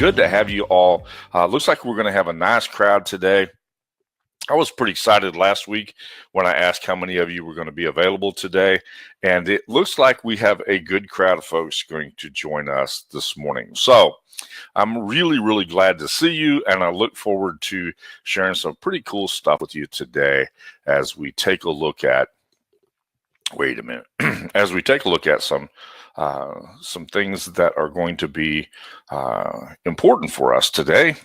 Good to have you all. Looks like we're going to have a nice crowd today. I was pretty excited last week when I asked how many of you were going to be available today, and it looks like we have a good crowd of folks going to join us this morning. So I'm really glad to see you, and I look forward to sharing some pretty cool stuff with you today as we take a look at, as we take a look at some things that are going to be important for us today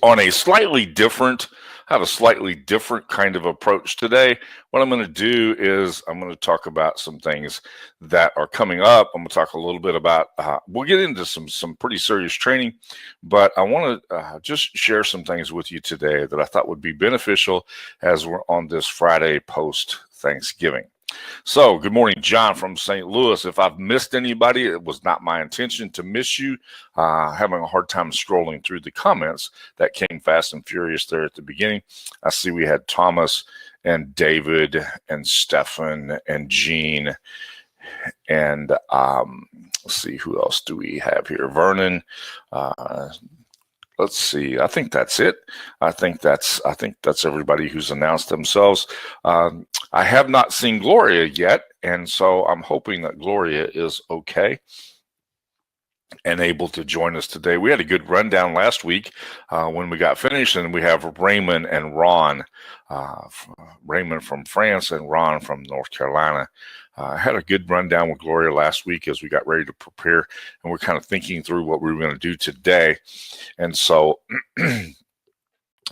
on a slightly different, I have a slightly different kind of approach today. What I'm going to do is I'm going to talk about some things that are coming up. I'm going to talk a little bit about, we'll get into some pretty serious training, but I want to just share some things with you today that I thought would be beneficial as we're on this Friday post Thanksgiving. So good morning, John from St. Louis. If I've missed anybody, it was not my intention to miss you. Having a hard time scrolling through the comments that came fast and furious there at the beginning. I see we had Thomas and David and Stefan and Jean and let's see, who else do we have here? Vernon. Let's see. I think that's it. I think that's everybody who's announced themselves. I have not seen Gloria yet, and so I'm hoping that Gloria is okay and able to join us today. We had a good rundown last week when we got finished, and we have Raymond and Ron, Raymond from France and Ron from North Carolina. I had a good rundown with Gloria last week as we got ready to prepare, and we're kind of thinking through what we were going to do today. And so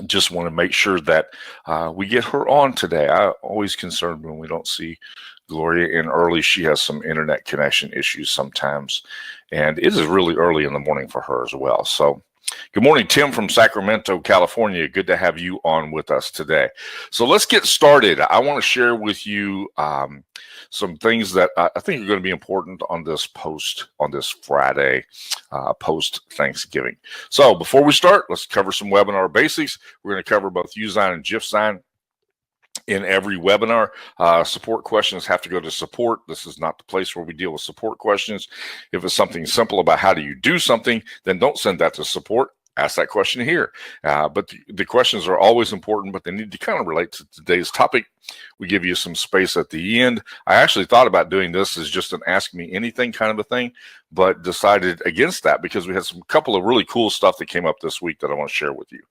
just want to make sure that we get her on today. I'm always concerned when we don't see Gloria in early. She has some internet connection issues sometimes, and it is really early in the morning for her as well. So good morning, Tim from Sacramento, California. Good to have you on with us today. So let's get started. I want to share with you some things that I think are going to be important on this post, on this Friday post Thanksgiving. So before we start, let's cover some webinar basics. We're going to cover both USign and GIFsign. In every webinar, support questions have to go to support. This is not the place where we deal with support questions. If it's something simple about how do you do something, then don't send that to support. Ask that question here. But the questions are always important, but they need to kind of relate to today's topic. We give you some space at the end. I actually thought about doing this as just an ask me anything kind of a thing, but decided against that because we had some couple of really cool stuff that came up this week that I want to share with you.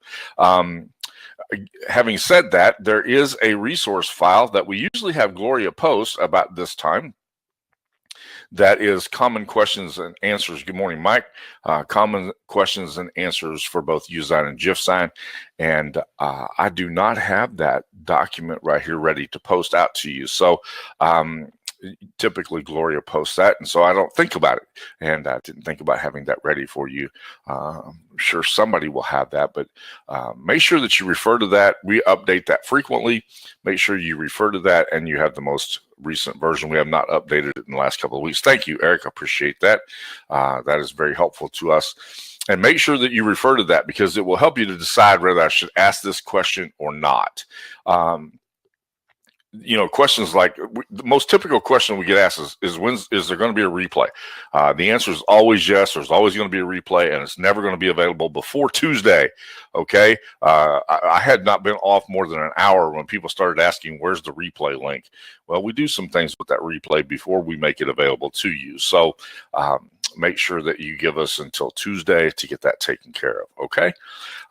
Having said that, there is a resource file that we usually have Gloria post about this time. That is common questions and answers. Good morning, Mike. Common questions and answers for both USign and GIFsign. And I do not have that document right here ready to post out to you. So typically Gloria posts that, and so I don't think about it, and I didn't think about having that ready for you. I'm sure somebody will have that, but make sure that you refer to that. We update that frequently. Make sure you refer to that, and you have the most recent version. We have not updated it in the last couple of weeks. Thank you, Eric. I appreciate that. That is very helpful to us. And make sure that you refer to that because it will help you to decide whether I should ask this question or not. You know, questions like the most typical question we get asked is there going to be a replay? The answer is always yes. There's always going to be a replay, and it's never going to be available before Tuesday. Okay. I had not been off more than an hour when people started asking, where's the replay link? Well, we do some things with that replay before we make it available to you. So, make sure that you give us until Tuesday to get that taken care of, okay?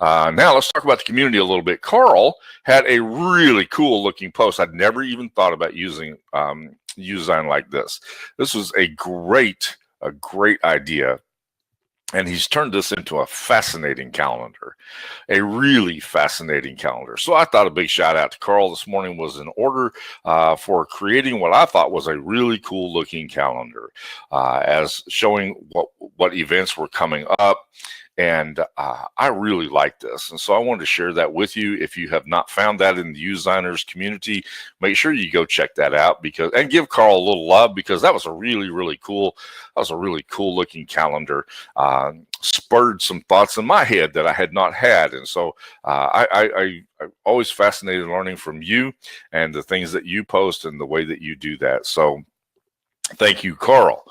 Now let's talk about the community a little bit. Carl had a really cool looking post. I'd never even thought about using USign like this. This was a great idea. And he's turned this into a fascinating calendar, a really fascinating calendar. So I thought a big shout out to Carl this morning was in order for creating what I thought was a really cool looking calendar as showing what events were coming up. And I really like this. And so I wanted to share that with you. If you have not found that in the USigners community, make sure you go check that out and give Carl a little love because that was a really cool looking calendar. Spurred some thoughts in my head that I had not had. And so I'm always fascinated learning from you and the things that you post and the way that you do that. So Thank you, Carl,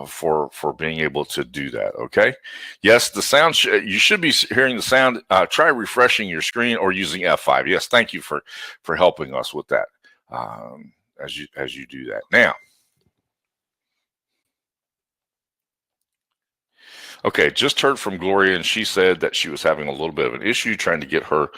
for being able to do that. Okay. Yes, the sound. You should be hearing the sound. Try refreshing your screen or using F5. Yes, thank you for helping us with that. As you do that now. Okay, just heard from Gloria, and she said that she was having a little bit of an issue trying to get her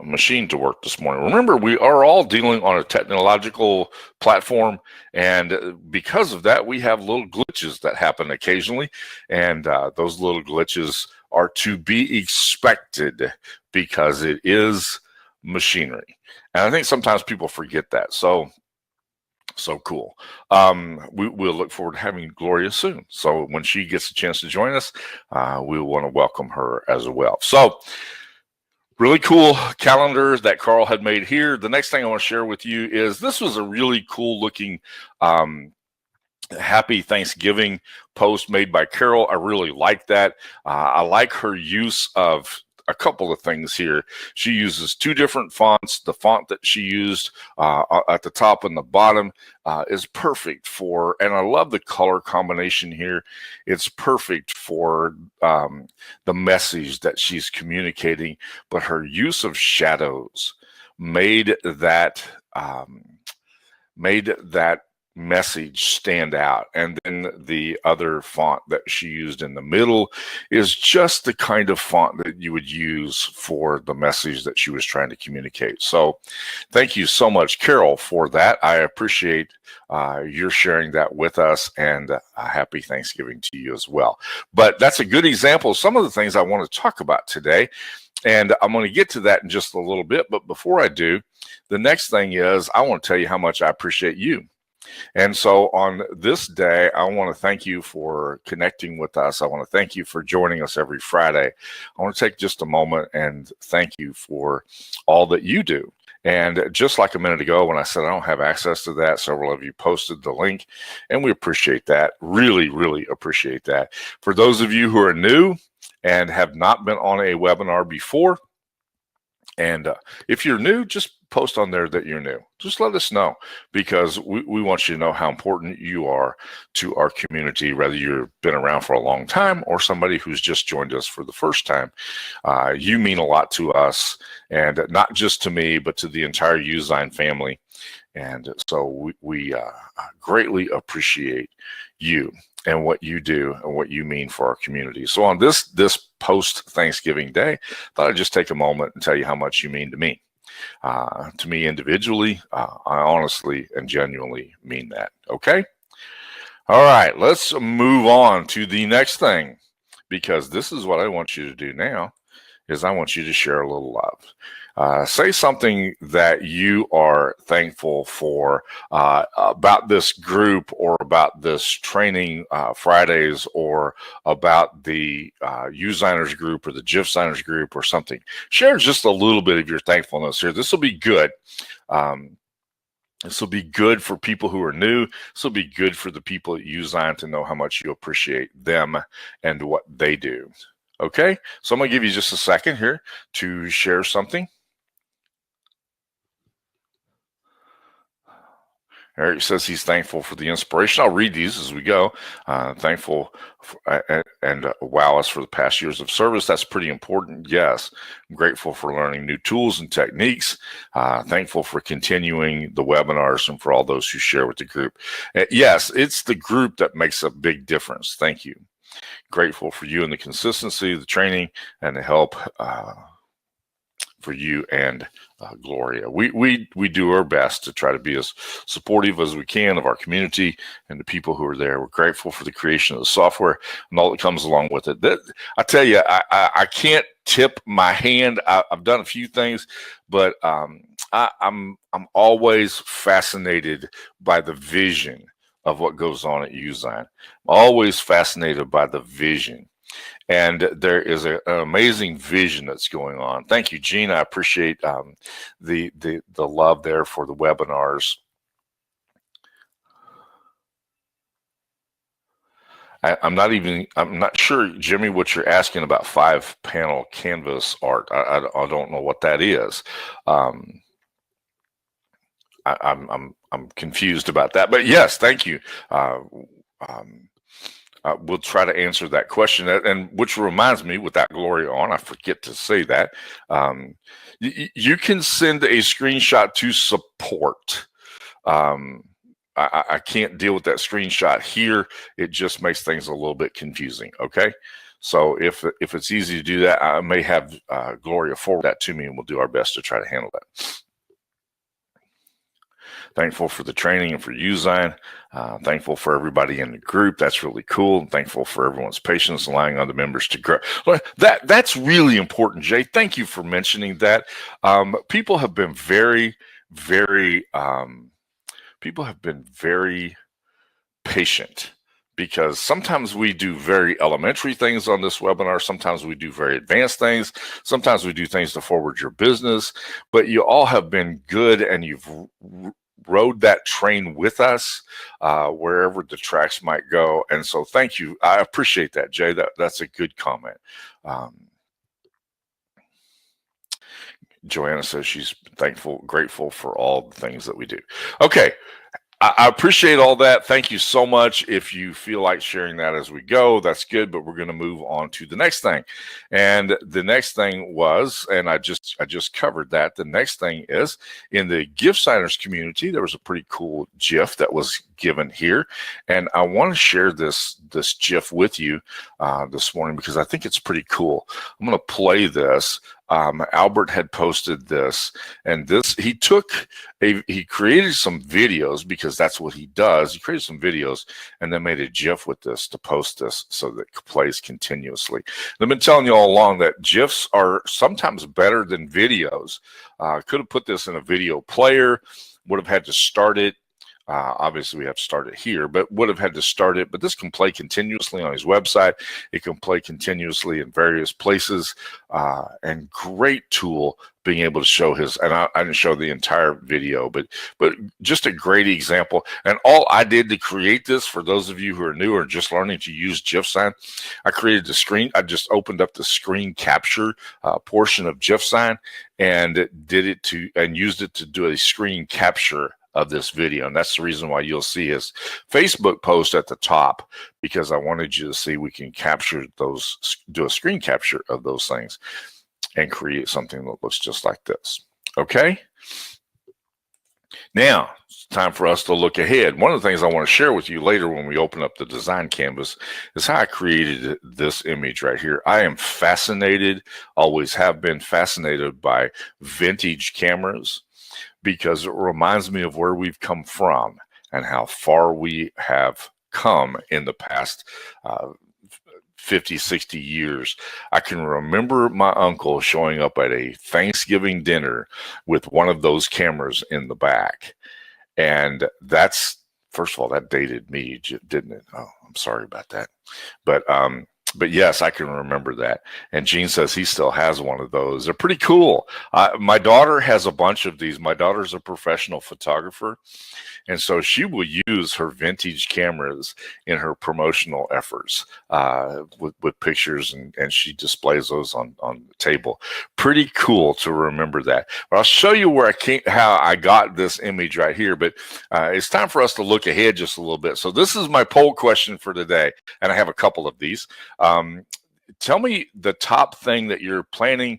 machine to work this morning. Remember, we are all dealing on a technological platform, and because of that, we have little glitches that happen occasionally, and those little glitches are to be expected because it is machinery. And I think sometimes people forget that. So cool. We'll look forward to having Gloria soon. So when she gets a chance to join us, we want to welcome her as well. So really cool calendar that Carl had made here. The next thing I want to share with you is this was a really cool looking Happy Thanksgiving post made by Carol. I really like that. I like her use of a couple of things here. She uses two different fonts. The font that she used at the top and the bottom is perfect for, and I love the color combination here. It's perfect for the message that she's communicating, but her use of shadows made that message stand out. And then the other font that she used in the middle is just the kind of font that you would use for the message that she was trying to communicate. So thank you so much, Carol, for that. I appreciate your sharing that with us, and a happy Thanksgiving to you as well. But that's a good example of some of the things I want to talk about today. And I'm going to get to that in just a little bit. But before I do, the next thing is I want to tell you how much I appreciate you. And so on this day, I want to thank you for connecting with us. I want to thank you for joining us every Friday. I want to take just a moment and thank you for all that you do. And just like a minute ago, when I said I don't have access to that, several of you posted the link, and we appreciate that. Really, really appreciate that. For those of you who are new and have not been on a webinar before, and if you're new, just post on there that you're new. Just let us know, because we want you to know how important you are to our community, whether you've been around for a long time or somebody who's just joined us for the first time. You mean a lot to us, and not just to me, but to the entire Usign family. And so we greatly appreciate you and what you do and what you mean for our community. So on this post Thanksgiving day, I thought I'd just take a moment and tell you how much you mean to me. To me individually, I honestly and genuinely mean that. Okay. All right, let's move on to the next thing, because this is what I want you to do now. Is I want you to share a little love. Say something that you are thankful for about this group, or about this training Fridays, or about the Usigners group, or the GIFsigners group, or something. Share just a little bit of your thankfulness here. This will be good. This will be good for people who are new. This will be good for the people at Usign to know how much you appreciate them and what they do. Okay, so I'm going to give you just a second here to share something. Eric says he's thankful for the inspiration. I'll read these as we go. Thankful for, and wow us for the past years of service. That's pretty important. Yes. I'm grateful for learning new tools and techniques. Thankful for continuing the webinars and for all those who share with the group. Yes, it's the group that makes a big difference. Thank you. Grateful for you and the consistency, the training, and the help for you and Gloria. We do our best to try to be as supportive as we can of our community and the people who are there. We're grateful for the creation of the software and all that comes along with it. I tell you, I can't tip my hand. I've done a few things, but I'm always fascinated by the vision of what goes on at Usign. I'm always fascinated by the vision. And there is an amazing vision that's going on. Thank you, Gene. I appreciate the love there for the webinars. I'm not sure, Jimmy, what you're asking about 5-panel canvas art. I don't know what that is. I'm I'm confused about that, but yes, thank you. Um, we'll try to answer that question, and which reminds me, with that Gloria on, I forget to say that you can send a screenshot to support. I can't deal with that screenshot here. It just makes things a little bit confusing. Okay, so if it's easy to do that, I may have Gloria forward that to me, and we'll do our best to try to handle that. Thankful for the training and for Usign. Thankful for everybody in the group. That's really cool. Thankful for everyone's patience, allowing other members to grow. That's really important, Jay. Thank you for mentioning that. People have been very patient, because sometimes we do very elementary things on this webinar. Sometimes we do very advanced things. Sometimes we do things to forward your business. But you all have been good, and you've rode that train with us wherever the tracks might go. And so thank you. I appreciate that, Jay. That's a good comment. Joanna says she's grateful for all the things that we do. Okay. I appreciate all that. Thank you so much. If you feel like sharing that as we go, that's good, but we're going to move on to the next thing. And the next thing was, and I just covered that. The next thing is, in the gift signers community, there was a pretty cool GIF that was given here. And I want to share this GIF with you this morning, because I think it's pretty cool. I'm going to play this. Albert had posted this, and he created some videos, because that's what he does. He created some videos and then made a GIF with this to post this so that it plays continuously. And I've been telling you all along that GIFs are sometimes better than videos. Could have put this in a video player, would have had to start it. Obviously, we have to start it here, but would have had to start it. But this can play continuously on his website. It can play continuously in various places, and great tool being able to show his. And I didn't show the entire video, but just a great example. And all I did to create this, for those of you who are new or just learning to use GIFsign, I created the screen. I just opened up the screen capture portion of GIFsign and used it to do a screen capture of this video. And that's the reason why you'll see his Facebook post at the top, because I wanted you to see we can capture those, do a screen capture of those things and create something that looks just like this. Okay. Now it's time for us to look ahead. One of the things I want to share with you later when we open up the design canvas is how I created this image right here. I am fascinated, always have been fascinated by vintage cameras, because it reminds me of where we've come from and how far we have come in the past 50, 60 years. I can remember my uncle showing up at a Thanksgiving dinner with one of those cameras in the back. And that's, first of all, that dated me, didn't it? Oh, I'm sorry about that. But yes, I can remember that. And Gene says he still has one of those. They're pretty cool. My daughter has a bunch of these. My daughter's a professional photographer, and so she will use her vintage cameras in her promotional efforts with pictures, and she displays those on the table. Pretty cool to remember that. But I'll show you how I got this image right here. But it's time for us to look ahead just a little bit. So this is my poll question for today, and I have a couple of these. Tell me the top thing that you're planning,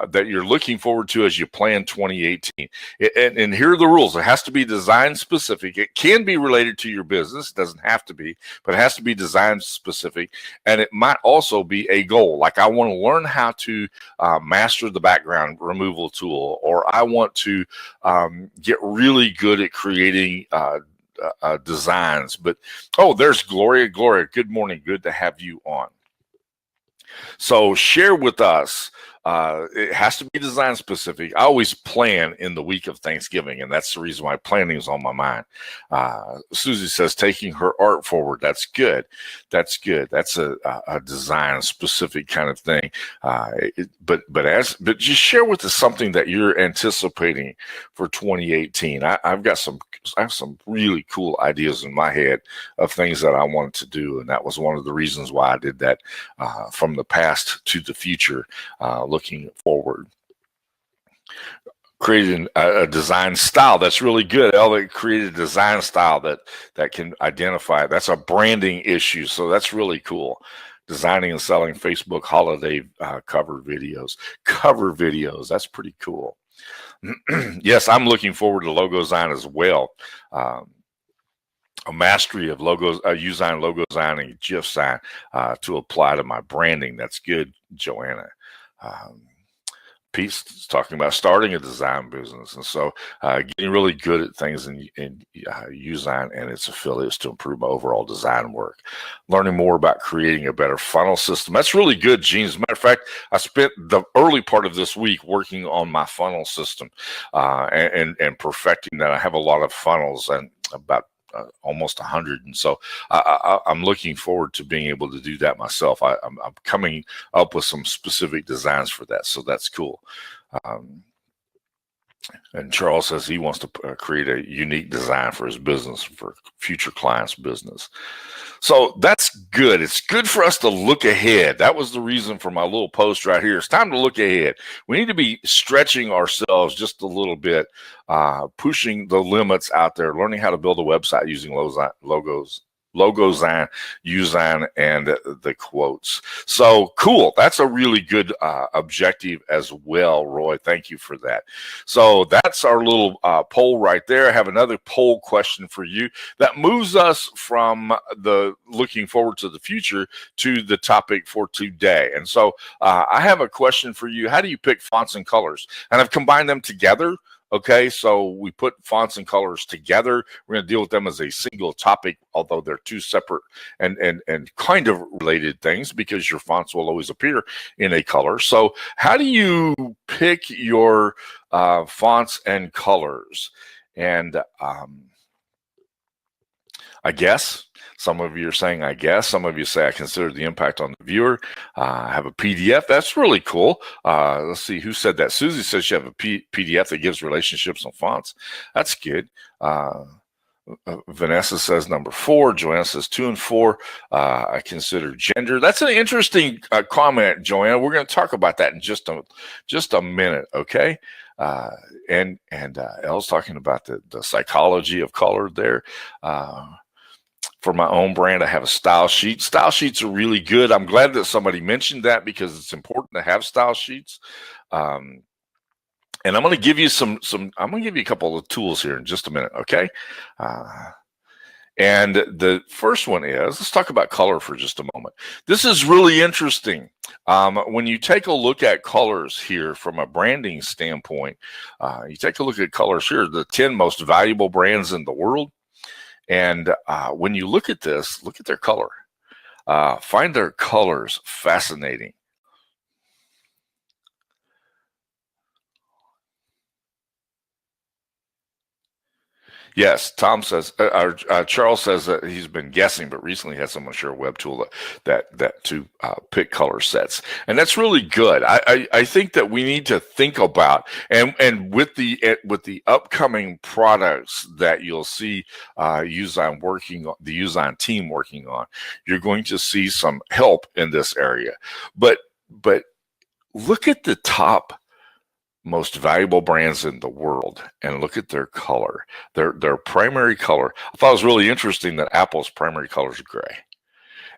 that you're looking forward to as you plan 2018. And here are the rules. It has to be design specific. It can be related to your business. It doesn't have to be, but it has to be design specific. And it might also be a goal. Like, I want to learn how to master the background removal tool, or I want to get really good at creating designs. But, oh, there's Gloria. Gloria, good morning. Good to have you on. So share with us. It has to be design specific. I always plan in the week of Thanksgiving, and that's the reason why planning is on my mind. Susie says taking her art forward. That's good. That's good. That's a design specific kind of thing. But just share with us something that you're anticipating for 2018. I have some really cool ideas in my head of things that I wanted to do, and that was one of the reasons why I did that, from the past to the future. Looking forward. created a design style that's really good. They created a design style that can identify it. That's a branding issue, so that's really cool. Designing and selling Facebook holiday cover videos. Cover videos, that's pretty cool. Yes, I'm looking forward to logo design as well. A mastery of logos, Usign logo design and GIF sign to apply to my branding. That's good, Joanna. Pete's talking about starting a design business, and so getting really good at things in Usign and its affiliates to improve my overall design work. Learning more about creating a better funnel system. That's really good, Gene. As a matter of fact, I spent the early part of this week working on my funnel system and perfecting that. I have a lot of funnels and about almost 100, and so I'm looking forward to being able to do that myself. I'm coming up with some specific designs for that, so that's cool. And Charles says he wants to create a unique design for his business, for future clients' business. So that's good. It's good for us to look ahead. That was the reason for my little post right here. It's time to look ahead. We need to be stretching ourselves just a little bit, pushing the limits out there, learning how to build a website using logos, Usign, and the quotes. So cool. That's a really good objective as well, Roy. Thank you for that. So that's our little poll right there. I have another poll question for you that moves us from the looking forward to the future to the topic for today. And so I have a question for you. How do you pick fonts and colors? And I've combined them together. Okay, so we put fonts and colors together. We're going to deal with them as a single topic, although they're two separate and kind of related things, because your fonts will always appear in a color. So how do you pick your fonts and colors? And I guess some of you are saying, I guess. Some of you say, I consider the impact on the viewer. I have a PDF. That's really cool. Let's see, who said that? Susie says you have a PDF that gives relationships on fonts. That's good. Vanessa says number 4. Joanna says 2 and 4. I consider gender. That's an interesting comment, Joanna. We're going to talk about that in just a minute, okay? And Elle's talking about the psychology of color there. For my own brand, I have a style sheet. Style sheets are really good. I'm glad that somebody mentioned that, because it's important to have style sheets. And I'm going to give you I'm going to give you a couple of tools here in just a minute, okay? And the first one is, let's talk about color for just a moment. This is really interesting. When you take a look at colors here from a branding standpoint, you take a look at colors here, the 10 most valuable brands in the world. And when you look at this, look at their color. Find their colors fascinating. Yes, Tom says, Charles says that he's been guessing, but recently had someone share a web tool that to pick color sets, and that's really good. I think that we need to think about, and with the upcoming products that you'll see the Usign team working on, you're going to see some help in this area. But look at the top most valuable brands in the world and look at their color, their primary color. I thought it was really interesting that Apple's primary color is gray,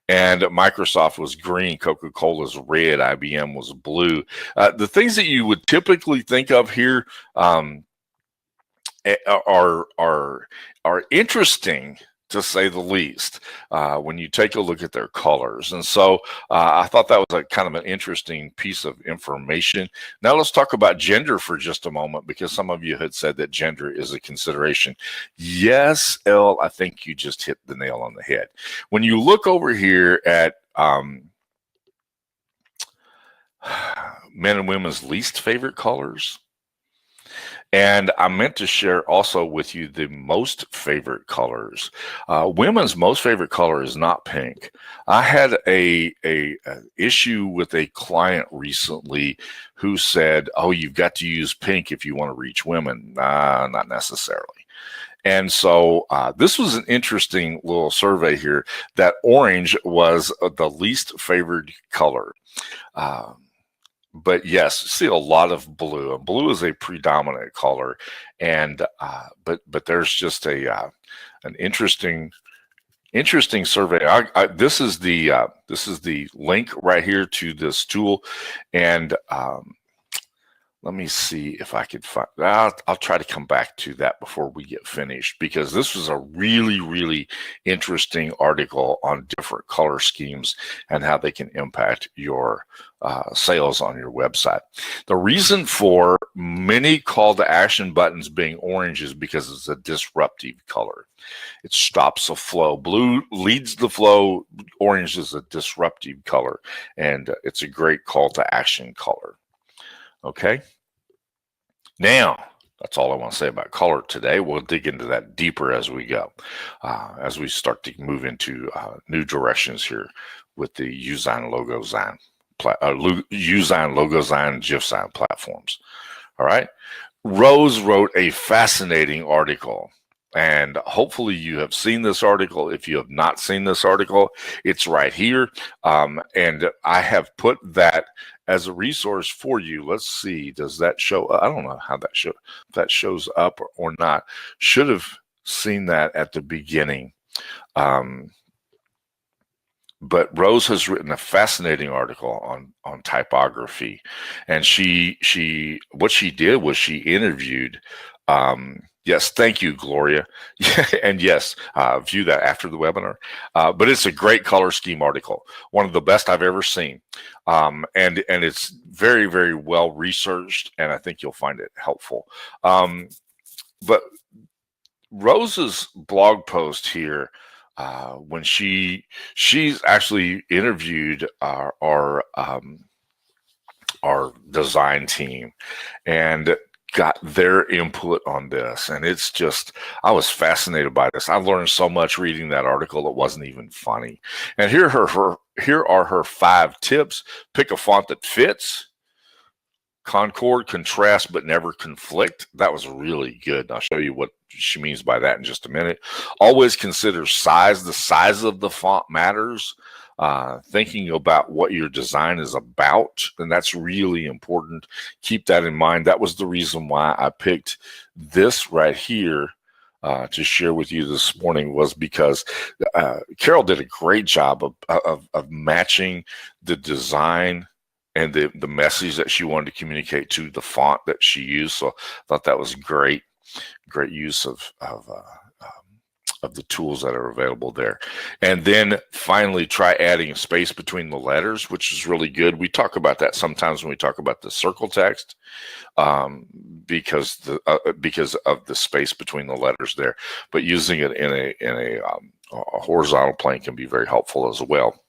and Microsoft was green, Coca-Cola's red, IBM was blue. The things that you would typically think of here are interesting, to say the least, when you take a look at their colors. And so I thought that was a kind of an interesting piece of information. Now let's talk about gender for just a moment, because some of you had said that gender is a consideration. Yes, Elle, I think you just hit the nail on the head. When you look over here at men and women's least favorite colors, and I meant to share also with you the most favorite colors. Women's most favorite color is not pink. I had a issue with a client recently who said, "Oh, you've got to use pink if you want to reach women." Not necessarily. And so this was an interesting little survey here, that orange was the least favored color. but yes, see a lot of blue, and blue is a predominant color. And but there's just a an interesting survey. This is the link right here to this tool, and let me see if I could find. I'll try to come back to that before we get finished, because this was a really interesting article on different color schemes and how they can impact your sales on your website. The reason for many call to action buttons being orange is because it's a disruptive color. It stops the flow. Blue leads the flow. Orange is a disruptive color, and it's a great call to action color. Okay. Now, that's all I want to say about color today. We'll dig into that deeper as we go, as we start to move into new directions here with the Usign Logosign, Usign Logosign, GIFsign platforms. All right. Rose wrote a fascinating article, and hopefully you have seen this article. If you have not seen this article, it's right here. And I have put that as a resource for you. Let's see, does that show? I don't know how if that shows up or not. Should have seen that at the beginning. But Rose has written a fascinating article on typography, and what she did was she interviewed. Yes, thank you, Gloria. And yes, view that after the webinar. But it's a great color scheme article, one of the best I've ever seen, and it's very well researched, and I think you'll find it helpful. But Rose's blog post here, when she's actually interviewed our design team and got their input on this, and it's just, I was fascinated by this. I learned so much reading that article. It wasn't even funny. And here are her 5 tips. Pick a font that fits. Concord, contrast, but never conflict. That was really good. I'll show you what she means by that in just a minute. Always consider size. The size of the font matters. Thinking about what your design is about, and that's really important. Keep that in mind. That was the reason why I picked this right here to share with you this morning, was because Carol did a great job of matching the design and the message that she wanted to communicate to the font that she used. So I thought that was great use of the tools that are available there. And then finally, try adding a space between the letters, which is really good. We talk about that sometimes when we talk about the circle text, because of the space between the letters there. But using it in a horizontal plane can be very helpful as well.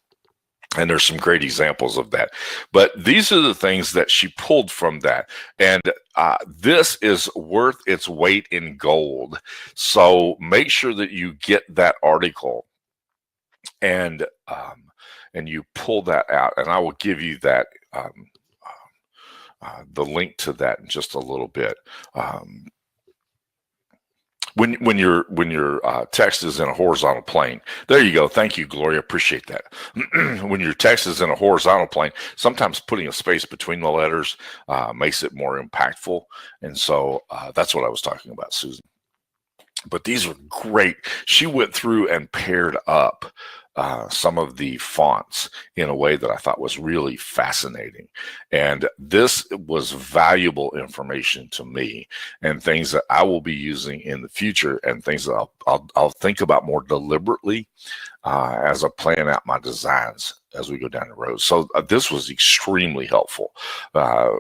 And there's some great examples of that. But these are the things that she pulled from that. And this is worth its weight in gold. So make sure that you get that article and you pull that out. And I will give you that the link to that in just a little bit. When your text is in a horizontal plane, there you go. Thank you, Gloria. Appreciate that. When your text is in a horizontal plane, sometimes putting a space between the letters makes it more impactful. And so that's what I was talking about, Susan. But these were great. She went through and paired up some of the fonts in a way that I thought was really fascinating. And this was valuable information to me, and things that I will be using in the future, and things that I'll think about more deliberately as I plan out my designs as we go down the road. So this was extremely helpful.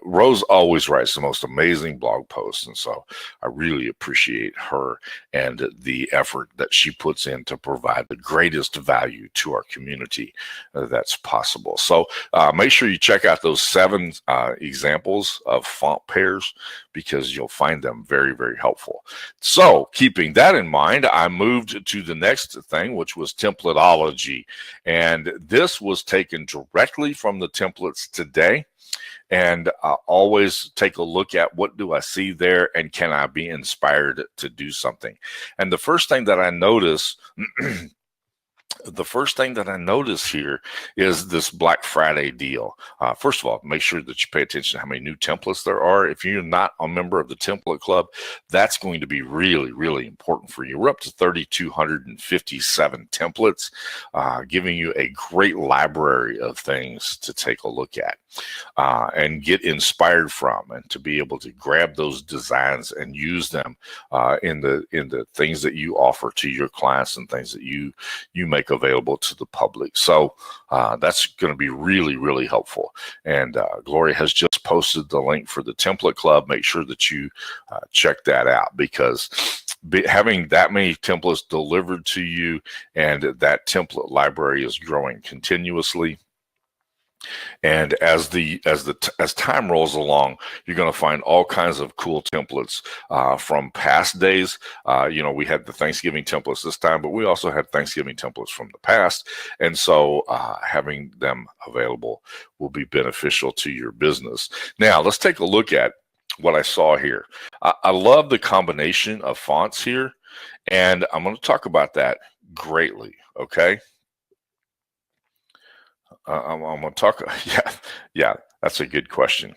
Rose always writes the most amazing blog posts, and so I really appreciate her and the effort that she puts in to provide the greatest value to our community that's possible. So make sure you check out those 7 examples of font pairs, because you'll find them very helpful. So keeping that in mind, I moved to the next thing, which was Templateology. And this was taken directly from the templates today. And always take a look at what do I see there, and can I be inspired to do something. And the first thing that I notice the first thing that I notice here is this Black Friday deal. First of all, make sure that you pay attention to how many new templates there are. If you're not a member of the template club, that's going to be really, really important for you. We're up to 3,257 templates, giving you a great library of things to take a look at and get inspired from, and to be able to grab those designs and use them in the things that you offer to your clients and things that you make available to the public. So that's going to be really, really helpful. And Gloria has just posted the link for the template club. Make sure that you check that out, because having that many templates delivered to you and that template library is growing continuously. And as time rolls along, you're going to find all kinds of cool templates from past days. We had the Thanksgiving templates this time, but we also had Thanksgiving templates from the past. And so having them available will be beneficial to your business. Now, let's take a look at what I saw here. I love the combination of fonts here, and I'm going to talk about that greatly, okay? I'm going to talk. Yeah, that's a good question,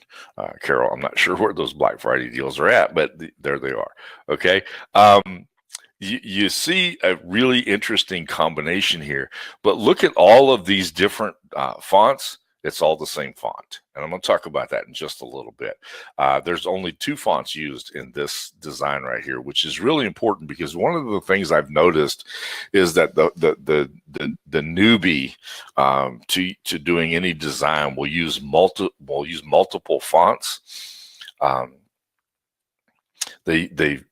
Carol. I'm not sure where those Black Friday deals are at, but there they are. Okay. You see a really interesting combination here, but look at all of these different fonts. It's all the same font. And I'm going to talk about that in just a little bit. There's only 2 fonts used in this design right here, which is really important, because one of the things I've noticed is that the newbie to doing any design will use multiple fonts. They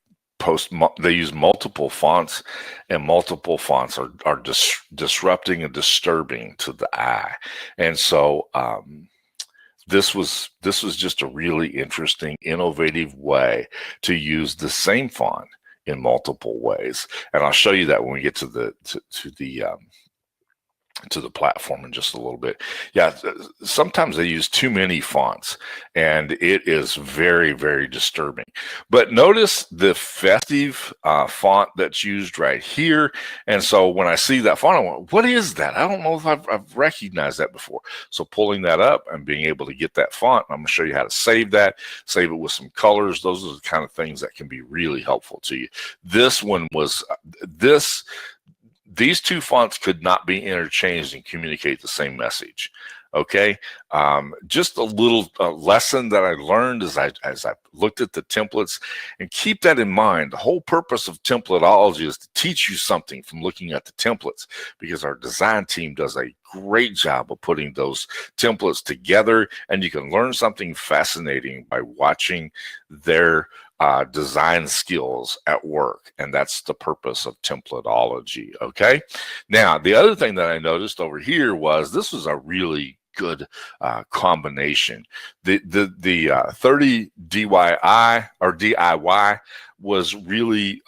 use multiple fonts, and multiple fonts are disrupting and disturbing to the eye. And so this was just a really interesting, innovative way to use the same font in multiple ways. And I'll show you that when we get to the platform in just a little bit. Yeah, sometimes they use too many fonts, and it is very, very disturbing. But notice the festive font that's used right here. And so when I see that font, I went, what is that? I don't know if I've recognized that before. So pulling that up and being able to get that font, I'm going to show you how to save that, save it with some colors. Those are the kind of things that can be really helpful to you. This one was these 2 fonts could not be interchanged and communicate the same message. Okay, just a little lesson that I learned as I looked at the templates, and keep that in mind. The whole purpose of Templateology is to teach you something from looking at the templates, because our design team does a great job of putting those templates together, and you can learn something fascinating by watching their design skills at work. And that's the purpose of Templateology. Okay. Now, the other thing that I noticed over here was this was a really good combination. The 30 DIY or DIY was really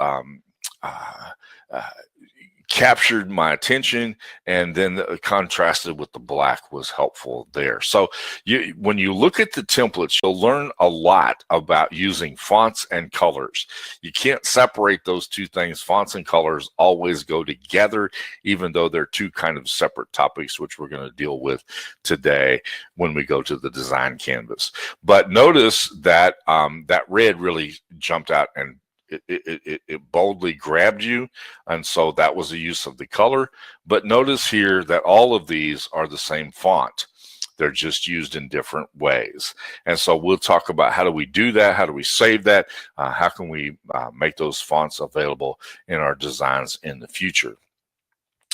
captured my attention, and then contrasted with the black was helpful there. So when you look at the templates, you'll learn a lot about using fonts and colors. You can't separate those 2 things. Fonts and colors always go together, even though they're 2 kind of separate topics, which we're going to deal with today when we go to the design canvas. But notice that that red really jumped out, and it boldly grabbed you, and so that was the use of the color. But notice here that all of these are the same font. They're just used in different ways. And so we'll talk about how do we do that, how do we save that, how can we make those fonts available in our designs in the future.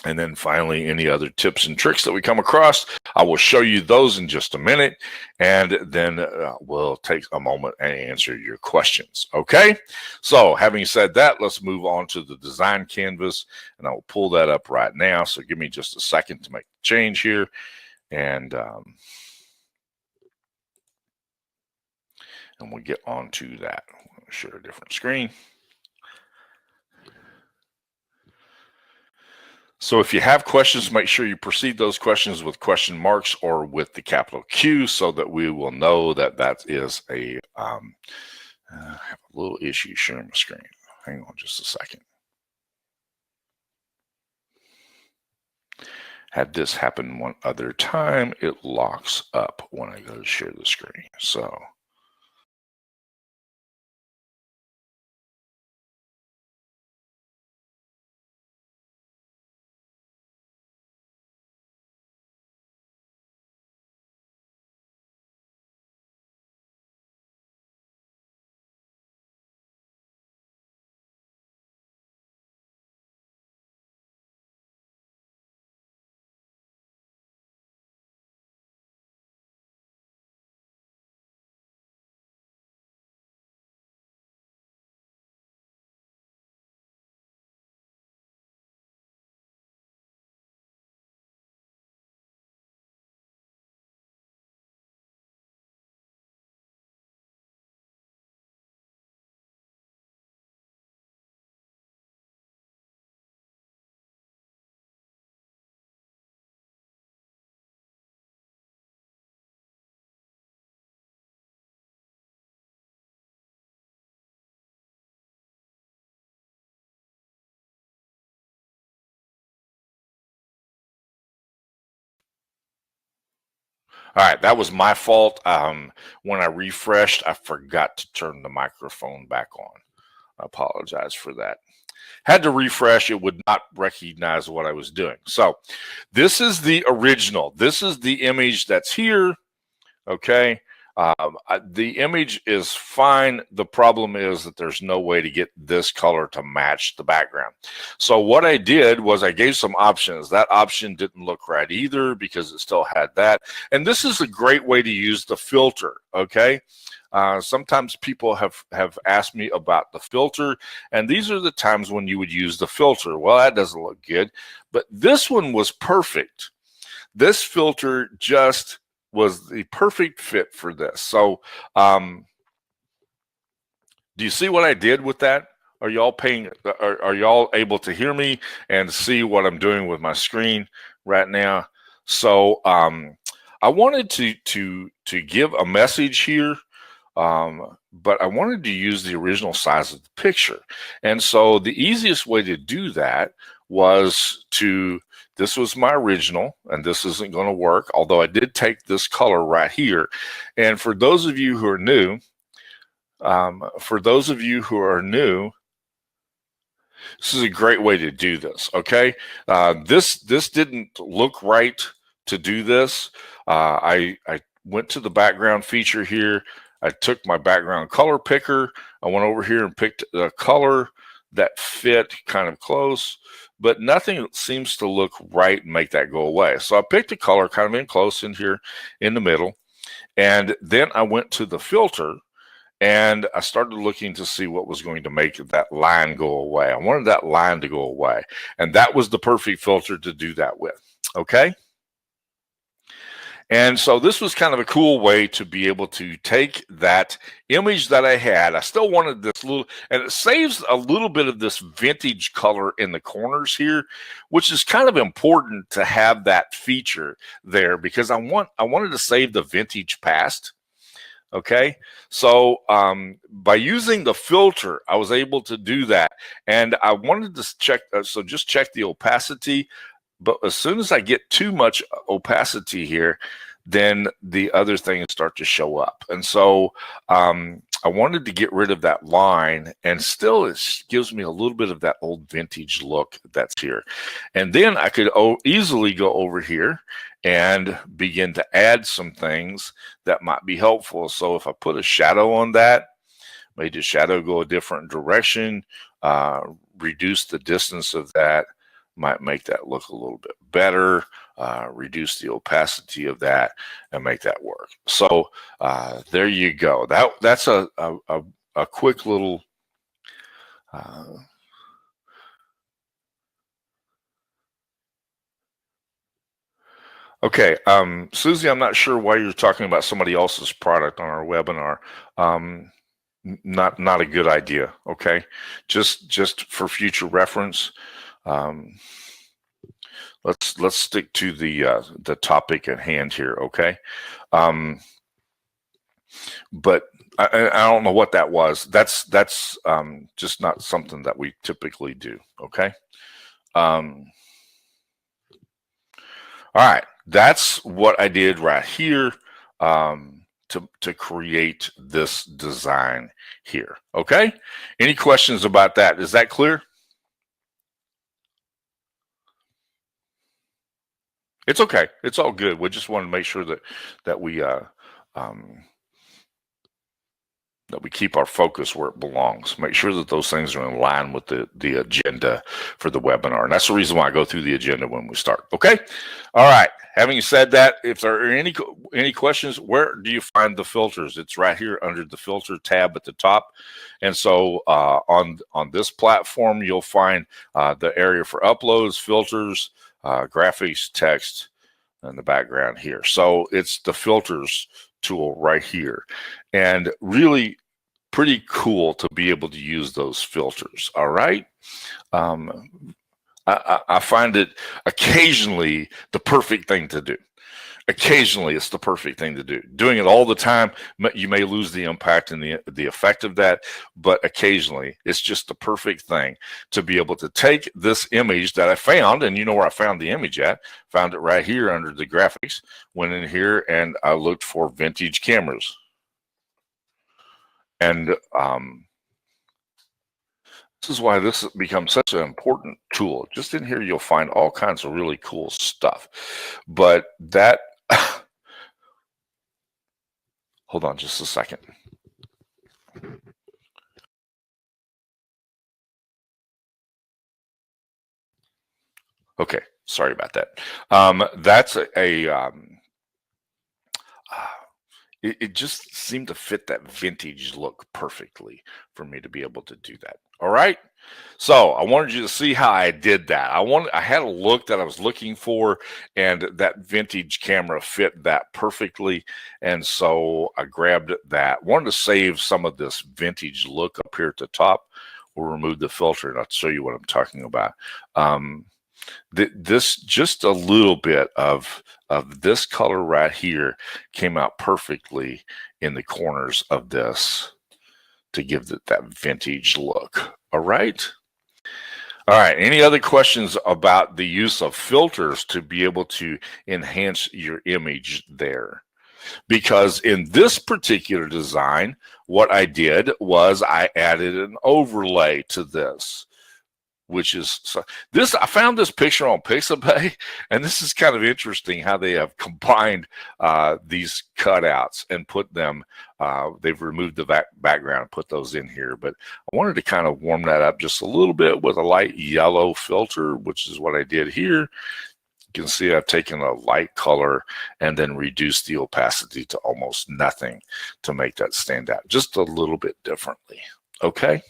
And then finally, any other tips and tricks that we come across, I will show you those in just a minute. And then we'll take a moment and answer your questions. Okay. So having said that, let's move on to the design canvas, and I will pull that up right now. So give me just a second to make the change here. And we'll get on to that. I'll share a different screen. So if you have questions, make sure you precede those questions with question marks or with the capital Q, so that we will know that that is a, I have a little issue sharing my screen. Hang on just a second. Had this happen one other time, it locks up when I go to share the screen. So all right, that was my fault. When I refreshed, I forgot to turn the microphone back on. I apologize for that. Had to refresh, it would not recognize what I was doing. So this is the original. This is the image that's here. Okay. The image is fine. The problem is that there's no way to get this color to match the background. So what I did was I gave some options. That option didn't look right either because it still had that. And this is a great way to use the filter. Okay. Sometimes people have asked me about the filter, and these are the times when you would use the filter. Well, that doesn't look good, but this one was perfect. This filter just was the perfect fit for this. So do you see what I did with that? Are y'all are y'all able to hear me and see what I'm doing with my screen right now? So I wanted to give a message here, but I wanted to use the original size of the picture. And so the easiest way to do that was this was my original, and this isn't going to work, although I did take this color right here. And for those of you who are new, this is a great way to do this. Okay, this didn't look right to do this. I went to the background feature here. I took my background color picker. I went over here and picked a color that fit kind of close, but nothing seems to look right and make that go away. So I picked a color kind of in close in here in the middle, and then I went to the filter and I started looking to see what was going to make that line go away. I wanted that line to go away, and that was the perfect filter to do that with. Okay. And so this was kind of a cool way to be able to take that image that I had. I still wanted this little, and it saves a little bit of this vintage color in the corners here, which is kind of important to have that feature there because I wanted to save the vintage past. Okay, so by using the filter, I was able to do that, and I wanted to check. So just check the opacity. But as soon as I get too much opacity here, then the other things start to show up. And so I wanted to get rid of that line, and still it gives me a little bit of that old vintage look that's here. And then I could easily go over here and begin to add some things that might be helpful. So if I put a shadow on that, made the shadow go a different direction, reduce the distance of that, might make that look a little bit better, reduce the opacity of that, and make that work. So there you go. That's a quick little okay. Susie, I'm not sure why you're talking about somebody else's product on our webinar. Not a good idea. Okay, just for future reference. Let's stick to the topic at hand here, okay? But I don't know what that was. That's just not something that we typically do, okay? All right, that's what I did right here to create this design here. Okay, any questions about that? Is that clear? It's okay. It's all good. We just want to make sure that that we um, that we keep our focus where it belongs. Make sure that those things are in line with the agenda for the webinar. And that's the reason why I go through the agenda when we start. Okay. All right. Having said that, if there are any questions, where do you find the filters? It's right here under the filter tab at the top. And so on this platform, you'll find the area for uploads, filters, graphics, text, and the background here. So it's the filters tool right here. And really pretty cool to be able to use those filters. All right. I find it occasionally the perfect thing to do. Occasionally, it's the perfect thing to do. Doing it all the time, you may lose the impact and the effect of that. But occasionally, it's just the perfect thing to be able to take this image that I found, and you know where I found the image at. Found it right here under the graphics. Went in here and I looked for vintage cameras, and this is why this becomes such an important tool. Just in here, you'll find all kinds of really cool stuff. But that, hold on just a second. Okay, sorry about that. That's it just seemed to fit that vintage look perfectly for me to be able to do that. All right. So I wanted you to see how I did that. I had a look that I was looking for, and that vintage camera fit that perfectly. And so I grabbed that. Wanted to save some of this vintage look up here at the top. We'll remove the filter and I'll show you what I'm talking about. This just a little bit of this color right here came out perfectly in the corners of this to give it that vintage look. All right. All right. Any other questions about the use of filters to be able to enhance your image there? Because in this particular design, what I did was I added an overlay to this, which is this. I found this picture on Pixabay, and this is kind of interesting how they have combined these cutouts and put them. They've removed the background and put those in here, but I wanted to kind of warm that up just a little bit with a light yellow filter, which is what I did here. You can see I've taken a light color and then reduced the opacity to almost nothing to make that stand out just a little bit differently. Okay.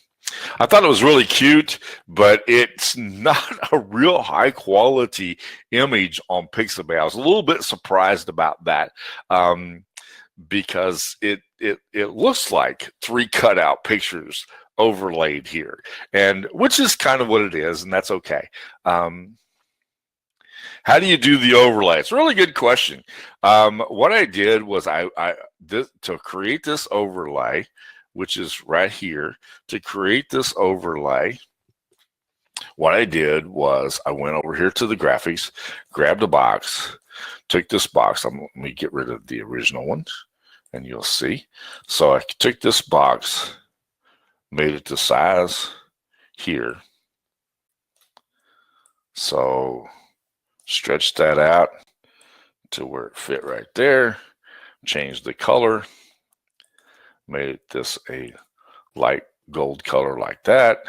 I thought it was really cute, but it's not a real high quality image on Pixabay. I was a little bit surprised about that because it looks like 3 cutout pictures overlaid here, and which is kind of what it is, and that's okay. How do you do the overlay? It's a really good question. What I did was to create this overlay, which is right here, to create this overlay, what I did was I went over here to the graphics, grabbed a box, took this box. Let me get rid of the original one, and you'll see. So I took this box, made it the size here. So stretch that out to where it fit right there. Change the color. Made this a light gold color like that.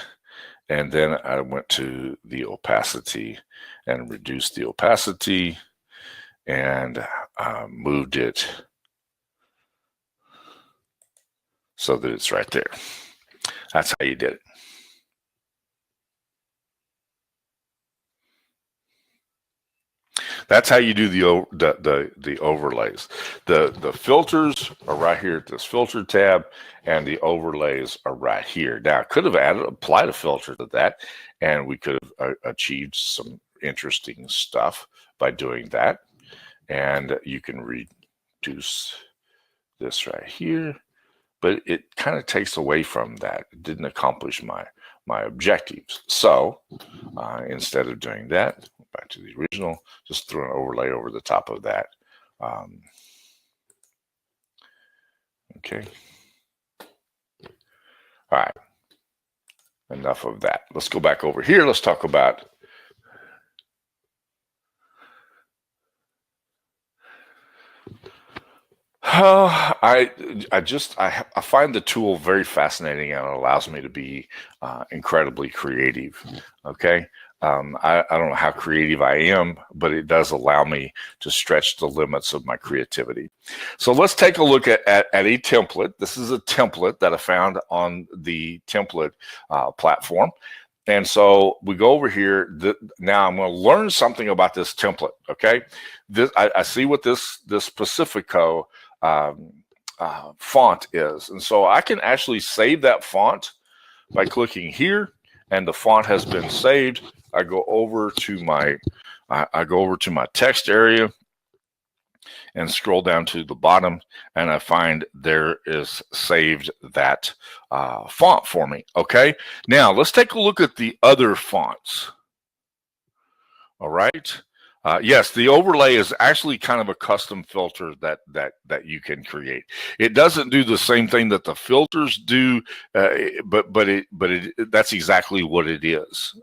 And then I went to the opacity and reduced the opacity and moved it so that it's right there. That's how you did it. That's how you do the overlays. The filters are right here at this filter tab, and the overlays are right here. Now, I could have applied a filter to that, and we could have achieved some interesting stuff by doing that. And you can reduce this right here, but it kind of takes away from that. It didn't accomplish my objectives. So instead of doing that, back to the original, just throw an overlay over the top of that. Okay. All right. Enough of that. Let's go back over here. Let's talk about I find the tool very fascinating, and it allows me to be incredibly creative. Okay. I don't know how creative I am, but it does allow me to stretch the limits of my creativity. So let's take a look at a template. This is a template that I found on the template platform. And so we go over here. Now I'm going to learn something about this template. Okay. I see what this Pacifico font is. And so I can actually save that font by clicking here, and the font has been saved. I go over to my text area and scroll down to the bottom, and I find there is saved that font for me. Okay, now let's take a look at the other fonts. All right. Yes, the overlay is actually kind of a custom filter that you can create. It doesn't do the same thing that the filters do, but that's exactly what it is.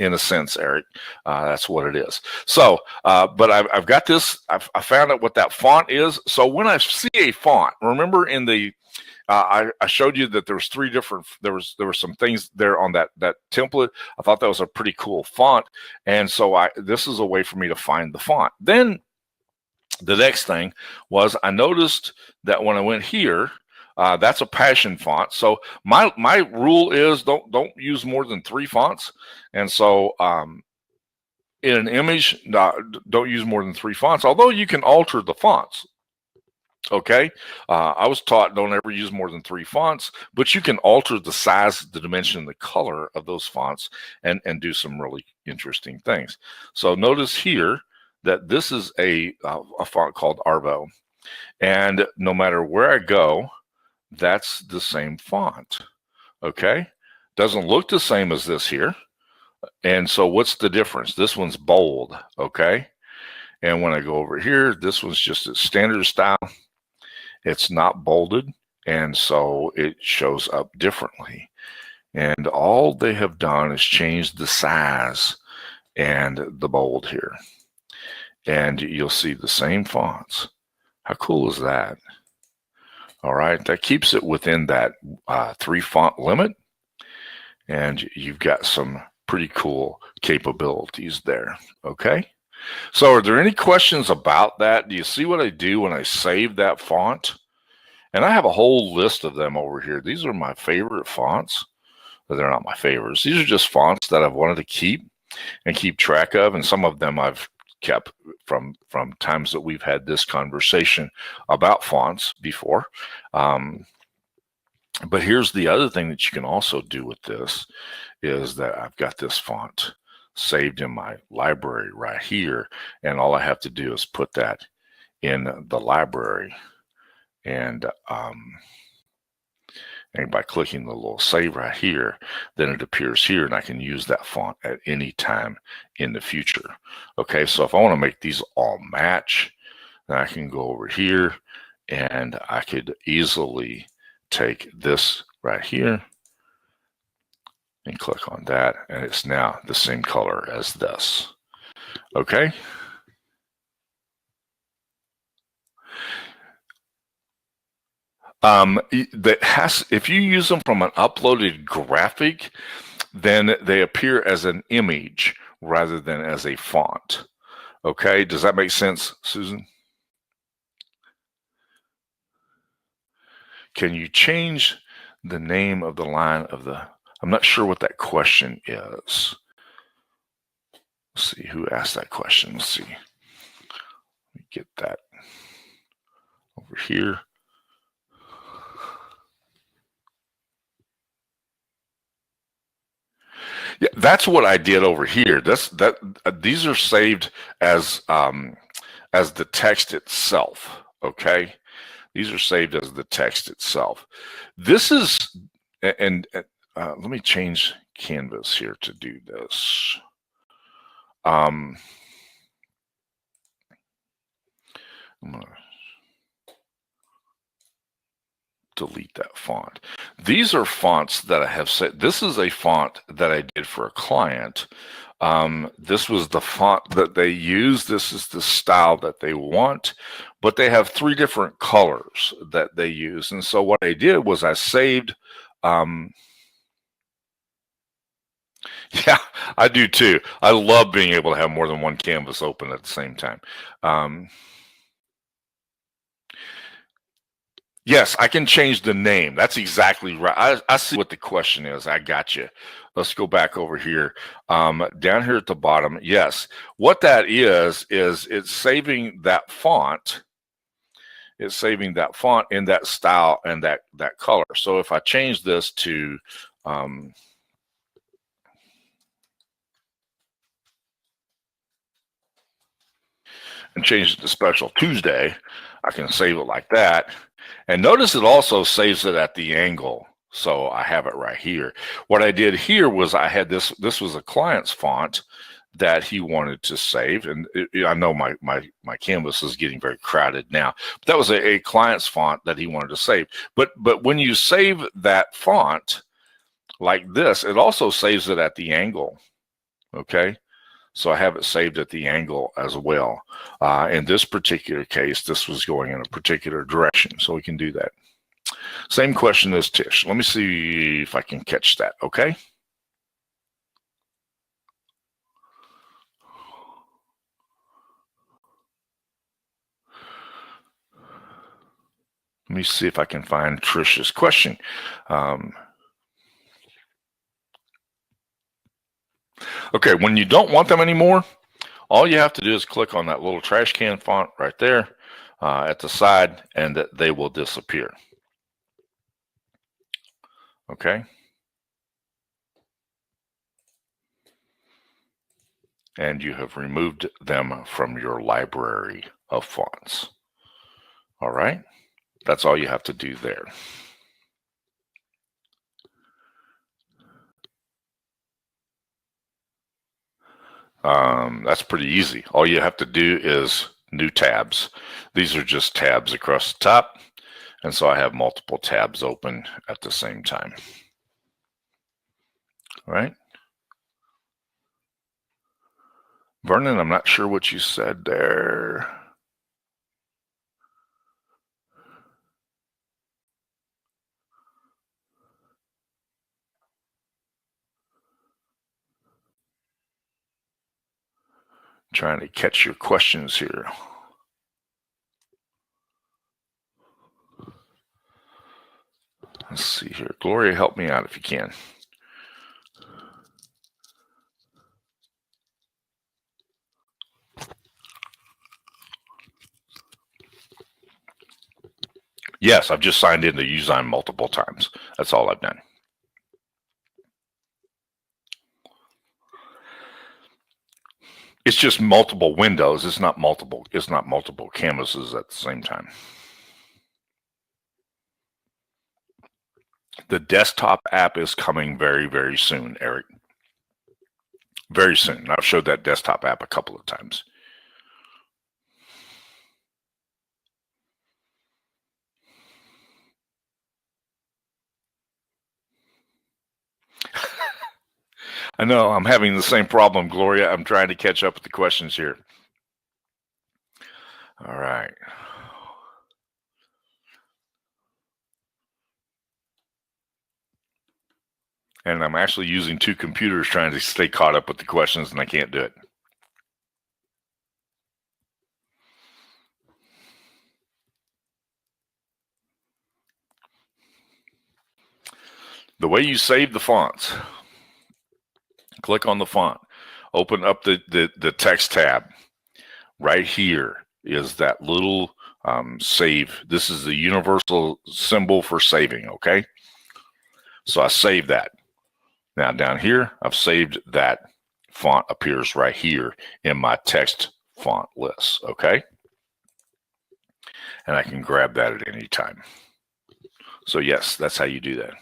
In a sense, Eric, that's what it is. So, but I've got this. I found out what that font is. So when I see a font, remember in the I showed you that there was three different. There were some things there on that template. I thought that was a pretty cool font, and so this is a way for me to find the font. Then the next thing was I noticed that when I went here, that's a Passion font. So my rule is don't use more than 3 fonts, and so in an image, don't use more than 3 fonts. Although you can alter the fonts. Okay, I was taught don't ever use more than 3 fonts, but you can alter the size, the dimension, and the color of those fonts and do some really interesting things. So notice here that this is a font called Arvo, and no matter where I go, that's the same font. Okay, doesn't look the same as this here, and so what's the difference? This one's bold. Okay, and when I go over here, this one's just a standard style. It's not bolded, and so it shows up differently. And all they have done is change the size and the bold here. And you'll see the same fonts. How cool is that? All right, that keeps it within that 3 font limit. And you've got some pretty cool capabilities there, okay? So are there any questions about that? Do you see what I do when I save that font? And I have a whole list of them over here. These are my favorite fonts, but they're not my favorites. These are just fonts that I've wanted to keep and keep track of. And some of them I've kept from times that we've had this conversation about fonts before. But here's the other thing that you can also do with this is that I've got this font saved in my library right here, and all I have to do is put that in the library, and by clicking the little save right here, then it appears here, and I can use that font at any time in the future. Okay, so if I want to make these all match, then I can go over here, and I could easily take this right here and click on that, and it's now the same color as this. Okay. If you use them from an uploaded graphic, then they appear as an image rather than as a font. Okay, does that make sense, Susan? Can you change the name of the line of the... I'm not sure what that question is. Let's see who asked that question. Let's see. Let me get that over here. Yeah, that's what I did over here. These are saved as the text itself. Okay, these are saved as the text itself. This is, and let me change canvas here to do this. I'm gonna delete that font. These are fonts that I have set. This is a font that I did for a client. This was the font that they use. This is the style that they want, but they have 3 different colors that they use. And so what I did was I saved, yeah, I do too. I love being able to have more than one canvas open at the same time. Yes, I can change the name. That's exactly right. I see what the question is. I got you. Let's go back over here. Down here at the bottom, yes. What that is it's saving that font. It's saving that font in that style and that color. So if I change this to and change it to Special Tuesday, I can save it like that. And notice it also saves it at the angle. So I have it right here. What I did here was I had this was a client's font that he wanted to save. And I know my canvas is getting very crowded now. But that was a client's font that he wanted to save. But when you save that font like this, it also saves it at the angle. Okay. So I have it saved at the angle as well. In this particular case, this was going in a particular direction, so we can do that. Same question as Tish. Let me see if I can catch that, okay? Let me see if I can find Trish's question. Okay, when you don't want them anymore, all you have to do is click on that little trash can font right there at the side, and they will disappear. Okay. And you have removed them from your library of fonts. All right. That's all you have to do there. That's pretty easy. All you have to do is new tabs. These are just tabs across the top. And so I have multiple tabs open at the same time. All right. Vernon, I'm not sure what you said there. Trying to catch your questions here. Let's see here. Gloria, help me out if you can. Yes, I've just signed into Usign multiple times. That's all I've done. It's just multiple windows. It's not multiple canvases at the same time. The desktop app is coming very, very soon, Eric. Very soon. I've showed that desktop app a couple of times. I know I'm having the same problem, Gloria. I'm trying to catch up with the questions here. All right. And I'm actually using 2 computers trying to stay caught up with the questions, and I can't do it. The way you save the fonts, click on the font, open up the text tab. Right here is that little save. This is the universal symbol for saving, okay? So I saved that. Now down here, I've saved that font appears right here in my text font list, okay? And I can grab that at any time. So yes, that's how you do that.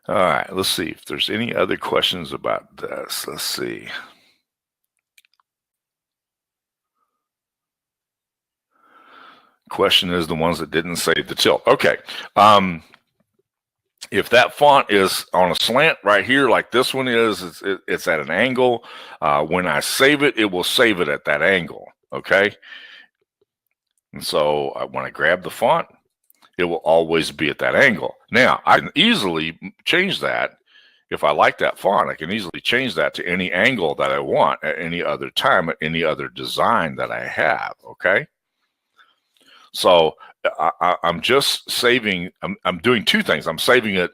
All right, let's see if there's any other questions about this. Let's see. Question is the ones that didn't save the tilt. Okay. If that font is on a slant right here, like this one is, it's at an angle. When I save it, it will save it at that angle. Okay. And so when I grab the font, it will always be at that angle. Now, I can easily change that. If I like that font, I can easily change that to any angle that I want at any other time, at any other design that I have. Okay. So I'm just saving, I'm doing two things. I'm saving it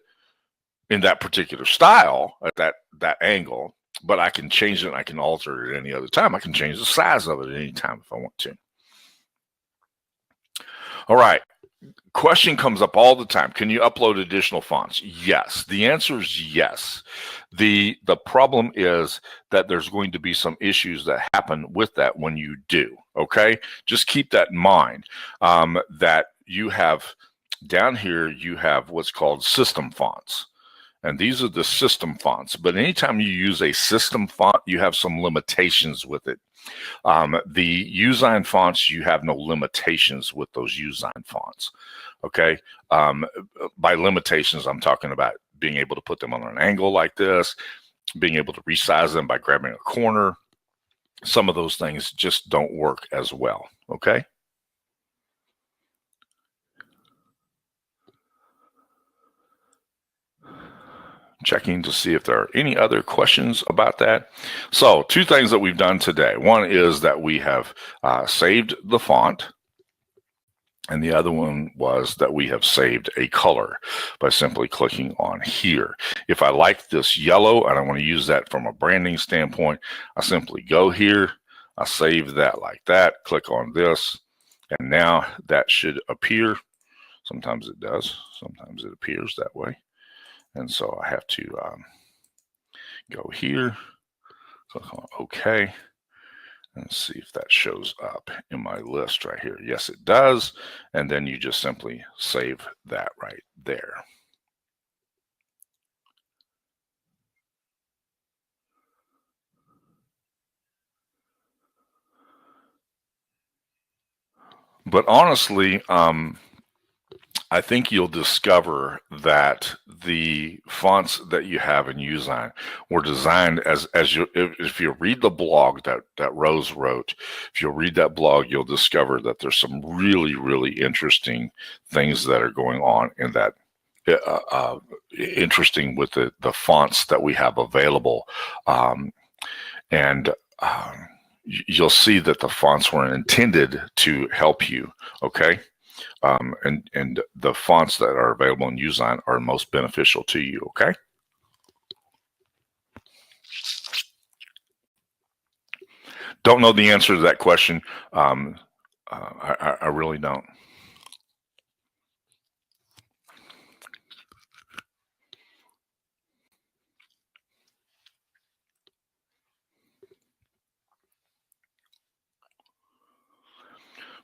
in that particular style at that angle, but I can change it and I can alter it at any other time. I can change the size of it at any time if I want to. All right. Question comes up all the time. Can you upload additional fonts? Yes. The answer is yes. The problem is that there's going to be some issues that happen with that when you do. Okay. Just keep that in mind, that you have down here, you have what's called system fonts. And these are the system fonts. But anytime you use a system font, you have some limitations with it. The Usign fonts, you have no limitations with those Usign fonts. Okay. By limitations, I'm talking about being able to put them on an angle like this, being able to resize them by grabbing a corner. Some of those things just don't work as well. Okay. Checking to see if there are any other questions about that. So two things that we've done today. One is that we have saved the font. And the other one was that we have saved a color by simply clicking on here. If I like this yellow and I want to use that from a branding standpoint, I simply go here, I save that like that, click on this, and now that should appear. Sometimes it does, sometimes it appears that way. And so I have to go here, click on OK, and see if that shows up in my list right here. Yes, it does. And then you just simply save that right there. But honestly, I think you'll discover that the fonts that you have in Usign were designed as you, if you read the blog that Rose wrote, if you'll read that blog, you'll discover that there's some really, really interesting things that are going on in that. Interesting with the fonts that we have available, and you'll see that the fonts were intended to help you. Okay. And the fonts that are available in Usign are most beneficial to you. Okay. Don't know the answer to that question. I really don't.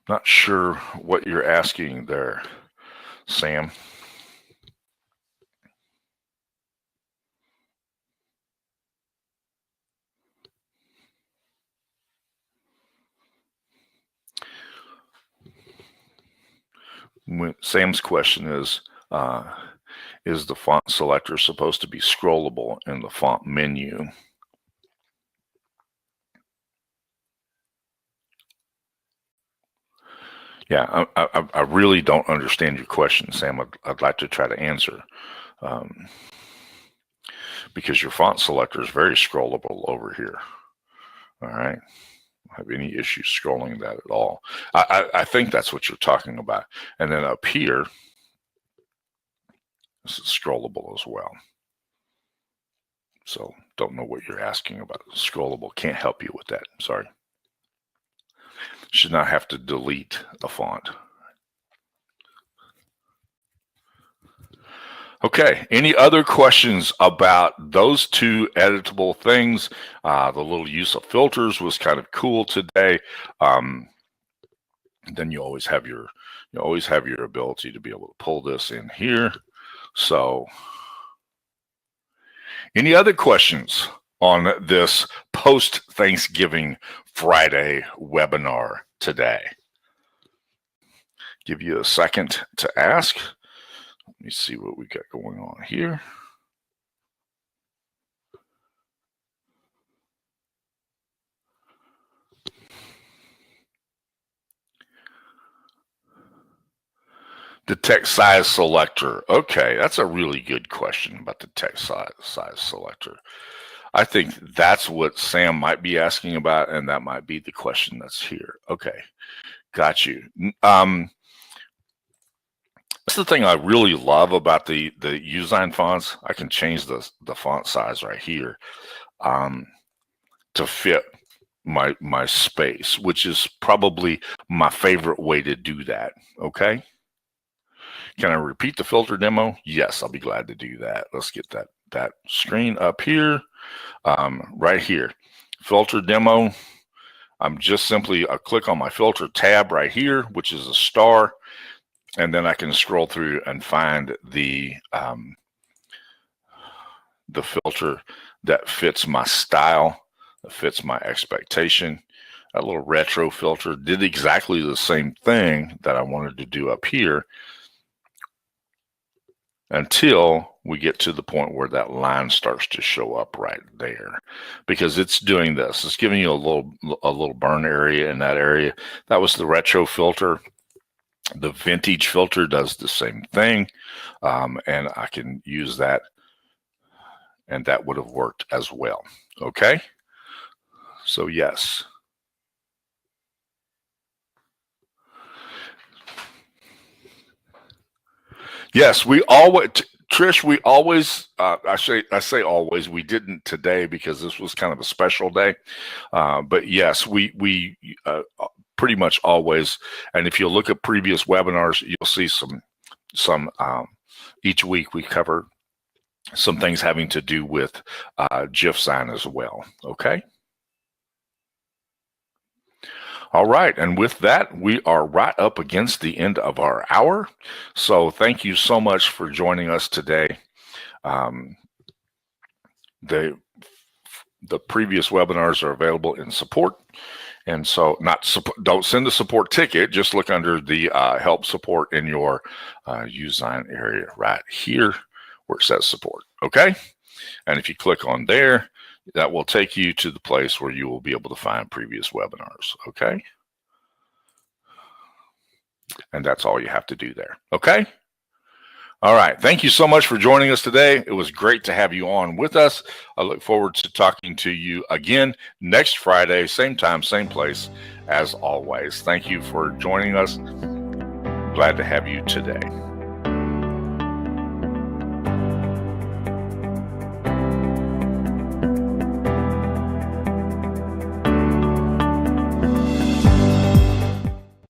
Not sure what you're asking there, Sam. Sam's question is the font selector supposed to be scrollable in the font menu? Yeah, I really don't understand your question, Sam. I'd like to try to answer, because your font selector is very scrollable over here. All right. I don't have any issues scrolling that at all. I think that's what you're talking about. And then up here, this is scrollable as well. So don't know what you're asking about. Scrollable, can't help you with that. Sorry. Should not have to delete a font. Okay, any other questions about those two editable things? The little use of filters was kind of cool today. Then you always have your ability to be able to pull this in here. So Any other questions on this post-Thanksgiving Friday webinar today? Give you a second to ask. Let me see what we got going on here. The text size selector. Okay, that's a really good question about the text size selector. I think that's what Sam might be asking about, and that might be the question that's here. Okay, got you. That's the thing I really love about the Usign fonts. I can change the font size right here to fit my space, which is probably my favorite way to do that. Okay. Can I repeat the filter demo? Yes, I'll be glad to do that. Let's get that screen up here, right here. Filter demo. I'm just simply click on my filter tab right here, which is a star, and then I can scroll through and find the filter that fits my style, that fits my expectation. A little retro filter did exactly the same thing that I wanted to do up here, until we get to the point where that line starts to show up right there, because it's doing this. It's giving you a little burn area in that area. That was the retro filter. The vintage filter does the same thing, and I can use that, and that would have worked as well. Okay, so yes. Yes, we always, Trish, we always, I say always, we didn't today because this was kind of a special day. But yes, we pretty much always, and if you look at previous webinars, you'll see some each week we cover some things having to do with GIF sign as well. Okay. All right, and with that, we are right up against the end of our hour. So thank you so much for joining us today. The previous webinars are available in support. And so don't send a support ticket, just look under the help support in your Usign area right here where it says support, okay? And if you click on there, that will take you to the place where you will be able to find previous webinars, okay? And that's all you have to do there, okay? All right, thank you so much for joining us today. It was great to have you on with us. I look forward to talking to you again next Friday, same time, same place, as always. Thank you for joining us. Glad to have you today.